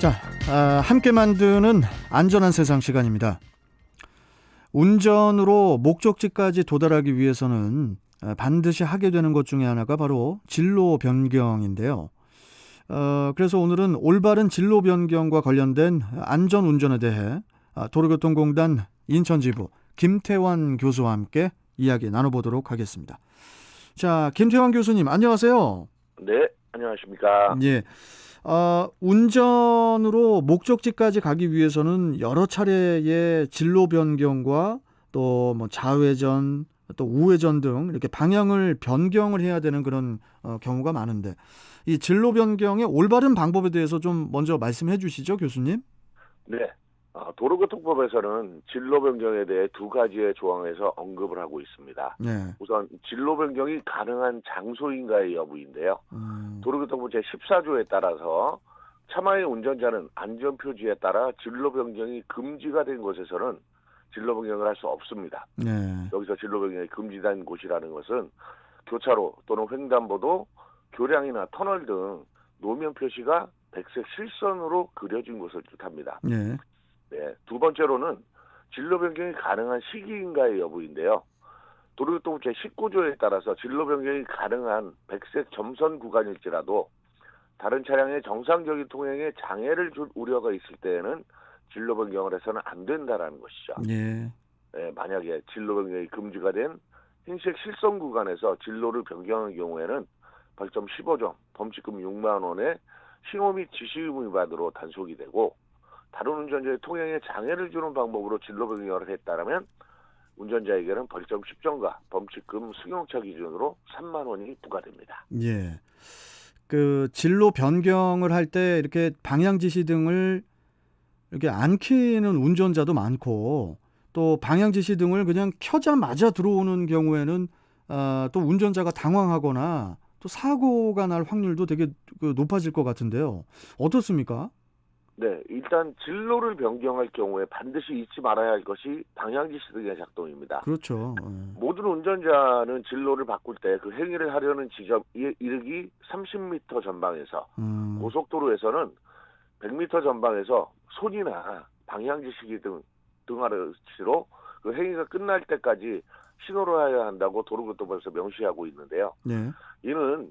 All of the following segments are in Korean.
자, 함께 만드는 안전한 세상 시간입니다. 운전으로 목적지까지 도달하기 위해서는 반드시 하게 되는 것 중에 하나가 바로 진로 변경인데요. 그래서 오늘은 올바른 진로 변경과 관련된 안전 운전에 대해 도로교통공단 인천지부 김태환 교수와 함께 이야기 나눠보도록 하겠습니다. 자, 김태환 교수님 안녕하세요. 네, 안녕하십니까. 예. 운전으로 목적지까지 가기 위해서는 여러 차례의 진로 변경과 또 뭐 좌회전, 또 우회전 등 이렇게 방향을 변경을 해야 되는 그런 경우가 많은데 이 진로 변경의 올바른 방법에 대해서 좀 먼저 말씀해 주시죠, 교수님. 네, 도로교통법에서는 진로 변경에 대해 두 가지의 조항에서 언급을 하고 있습니다. 네. 우선 진로 변경이 가능한 장소인가의 여부인데요. 도로교통법 제14조에 따라서 차량의 운전자는 안전표지에 따라 진로 변경이 금지가 된 곳에서는 진로 변경을 할 수 없습니다. 네. 여기서 진로 변경이 금지된 곳이라는 것은 교차로 또는 횡단보도, 교량이나 터널 등 노면 표시가 백색 실선으로 그려진 곳을 뜻합니다. 네. 네, 두 번째로는 진로 변경이 가능한 시기인가의 여부인데요. 도로교통법 제19조에 따라서 진로 변경이 가능한 백색 점선 구간일지라도 다른 차량의 정상적인 통행에 장애를 줄 우려가 있을 때에는 진로 변경을 해서는 안 된다라는 것이죠. 예. 네, 만약에 진로 변경이 금지가 된 흰색 실선 구간에서 진로를 변경한 경우에는 벌점 15점, 범칙금 6만 원의 신호 및 지시 의무 위반으로 단속이 되고, 다른 운전자의 통행에 장애를 주는 방법으로 진로 변경을 했다면 운전자에게는 벌점 10점과 범칙금 승용차 기준으로 3만 원이 부과됩니다. 예. 그 진로 변경을 할 때 이렇게 방향 지시 등을 이렇게 안 켜는 운전자도 많고, 또 방향 지시 등을 그냥 켜자마자 들어오는 경우에는 또 운전자가 당황하거나 또 사고가 날 확률도 되게 높아질 것 같은데요. 어떻습니까? 네, 일단 진로를 변경할 경우에 반드시 잊지 말아야 할 것이 방향지시 등의 작동입니다. 그렇죠. 모든 운전자는 진로를 바꿀 때 그 행위를 하려는 지점에 이르기 30m 전방에서, 고속도로에서는 100m 전방에서 손이나 방향지시기 등하르시로 그 행위가 끝날 때까지 신호를 해야 한다고 도로교통법에서 명시하고 있는데요. 네. 이는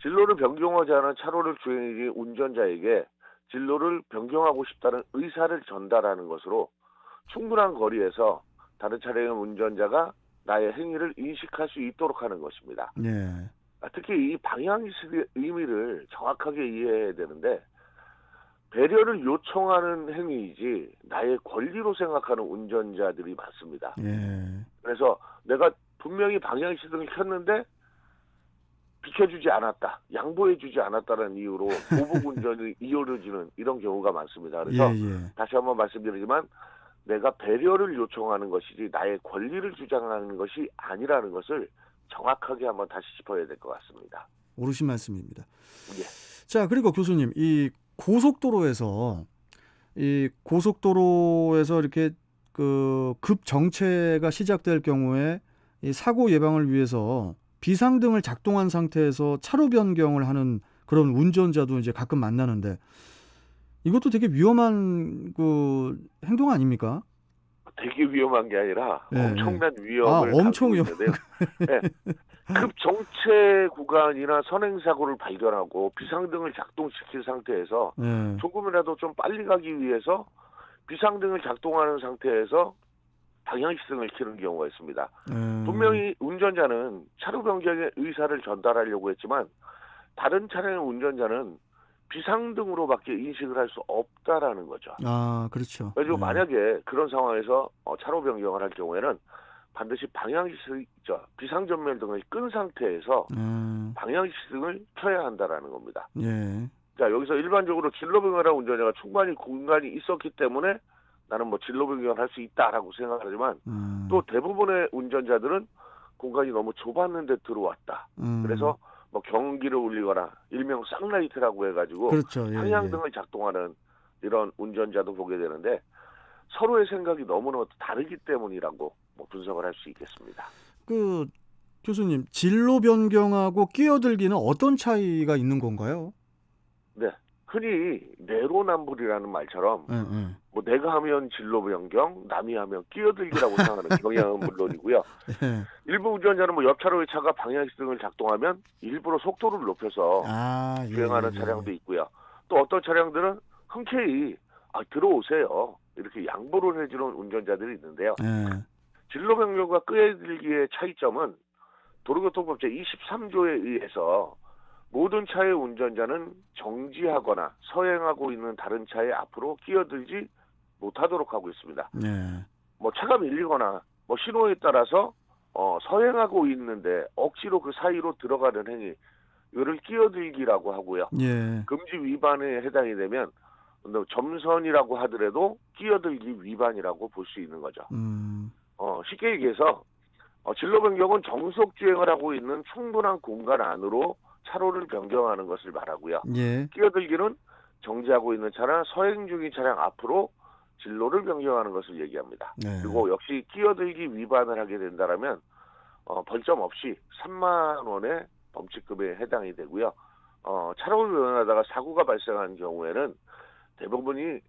진로를 변경하지 않은 차로를 주행 중인 운전자에게 진로를 변경하고 싶다는 의사를 전달하는 것으로 충분한 거리에서 다른 차량의 운전자가 나의 행위를 인식할 수 있도록 하는 것입니다. 네. 특히 이 방향지시의 의미를 정확하게 이해해야 되는데, 배려를 요청하는 행위이지 나의 권리로 생각하는 운전자들이 많습니다. 예. 그래서 내가 분명히 방향시등을 켰는데 비켜주지 않았다, 양보해주지 않았다는 이유로 보복 운전이 이어지는 이런 경우가 많습니다. 그래서 다시 한번 말씀드리지만 내가 배려를 요청하는 것이지 나의 권리를 주장하는 것이 아니라는 것을 정확하게 한번 다시 짚어야 될 것 같습니다. 옳으신 말씀입니다. 예. 자, 그리고 교수님, 이 고속도로에서 이렇게 그 급 정체가 시작될 경우에 이 사고 예방을 위해서 비상등을 작동한 상태에서 차로 변경을 하는 그런 운전자도 이제 가끔 만나는데, 이것도 되게 위험한 그 행동 아닙니까? 되게 위험한 게 아니라 엄청난 위험을 엄청 갖고 있는데요. 네. 급 정체 구간이나 선행사고를 발견하고 비상등을 작동시킨 상태에서 조금이라도 좀 빨리 가기 위해서 비상등을 작동하는 상태에서 방향시등을 켜는 경우가 있습니다. 분명히 운전자는 차로 변경의 의사를 전달하려고 했지만 다른 차량의 운전자는 비상등으로밖에 인식을 할 수 없다라는 거죠. 아, 그렇죠. 그래서 만약에 그런 상황에서 차로 변경을 할 경우에는 반드시 방향지시, 비상전면 등을 끈 상태에서 방향지시등을 켜야 한다라는 겁니다. 예. 자, 여기서 일반적으로 진로 변경한 운전자가 충분히 공간이 있었기 때문에 나는 뭐 진로 변경을 할 수 있다라고 생각하지만 또 대부분의 운전자들은 공간이 너무 좁았는데 들어왔다. 그래서 뭐 경기를 울리거나 일명 쌍라이트라고 해가지고 그렇죠. 방향등을 작동하는 이런 운전자도 보게 되는데, 서로의 생각이 너무나 다르기 때문이라고 분석을 할 수 있겠습니다. 그 교수님, 진로 변경하고 끼어들기는 어떤 차이가 있는 건가요? 네, 흔히 내로남불이라는 말처럼 예, 예. 뭐 내가 하면 진로 변경, 남이 하면 끼어들기라고 생각하는 경향은 물론이고요. 예. 일부 운전자는 뭐 옆차로의 차가 방향신호를 작동하면 일부러 속도를 높여서 아, 예, 주행하는 예, 차량도 예. 있고요. 또 어떤 차량들은 흔쾌히 들어오세요. 이렇게 양보를 해주는 운전자들이 있는데요. 예. 진로 변경과 끼어들기의 차이점은 도로교통법 제23조에 의해서 모든 차의 운전자는 정지하거나 서행하고 있는 다른 차의 앞으로 끼어들지 못하도록 하고 있습니다. 예. 뭐 차가 밀리거나 뭐 신호에 따라서 서행하고 있는데 억지로 그 사이로 들어가는 행위, 이거를 끼어들기라고 하고요. 예. 금지 위반에 해당이 되면 점선이라고 하더라도 끼어들기 위반이라고 볼 수 있는 거죠. 쉽게 얘기해서 진로 변경은 정속 주행을 하고 있는 충분한 공간 안으로 차로를 변경하는 것을 말하고요. 예. 끼어들기는 정지하고 있는 차량, 서행 중인 차량 앞으로 진로를 변경하는 것을 얘기합니다. 네. 그리고 역시 끼어들기 위반을 하게 된다면 벌점 없이 3만 원의 범칙금에 해당이 되고요. 차로를 운행하다가 사고가 발생한 경우에는 대부분이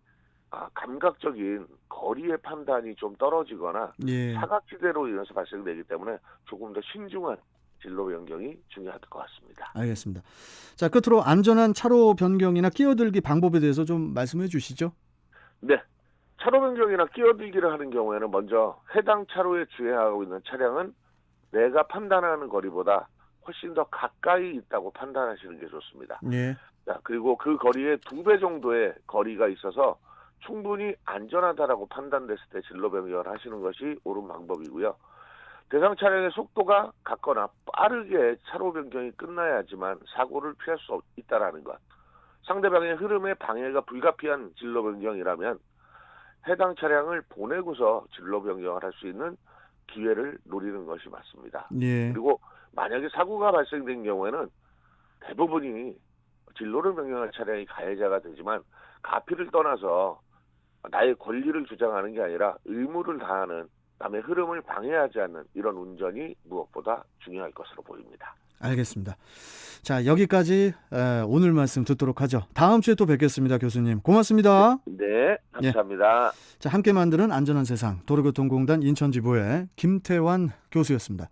감각적인 거리의 판단이 좀 떨어지거나 예. 사각지대로 인해서 발생되기 때문에 조금 더 신중한 진로 변경이 중요할 것 같습니다. 알겠습니다. 자, 끝으로 안전한 차로 변경이나 끼어들기 방법에 대해서 좀 말씀해 주시죠. 네. 차로 변경이나 끼어들기를 하는 경우에는 먼저 해당 차로에 주행하고 있는 차량은 내가 판단하는 거리보다 훨씬 더 가까이 있다고 판단하시는 게 좋습니다. 예. 자, 그리고 그 거리의 2배 정도의 거리가 있어서 충분히 안전하다라고 판단됐을 때 진로 변경을 하시는 것이 옳은 방법이고요. 대상 차량의 속도가 같거나 빠르게 차로 변경이 끝나야지만 사고를 피할 수 있다라는 것. 상대방의 흐름에 방해가 불가피한 진로 변경이라면 해당 차량을 보내고서 진로 변경을 할 수 있는 기회를 노리는 것이 맞습니다. 예. 그리고 만약에 사고가 발생된 경우에는 대부분이 진로를 변경할 차량이 가해자가 되지만 가피를 떠나서 나의 권리를 주장하는 게 아니라 의무를 다하는, 남의 흐름을 방해하지 않는 이런 운전이 무엇보다 중요할 것으로 보입니다. 알겠습니다. 자, 여기까지 오늘 말씀 듣도록 하죠. 다음 주에 또 뵙겠습니다, 교수님. 고맙습니다. 네, 감사합니다. 자, 함께 만드는 안전한 세상 도로교통공단 인천지부의 김태환 교수였습니다.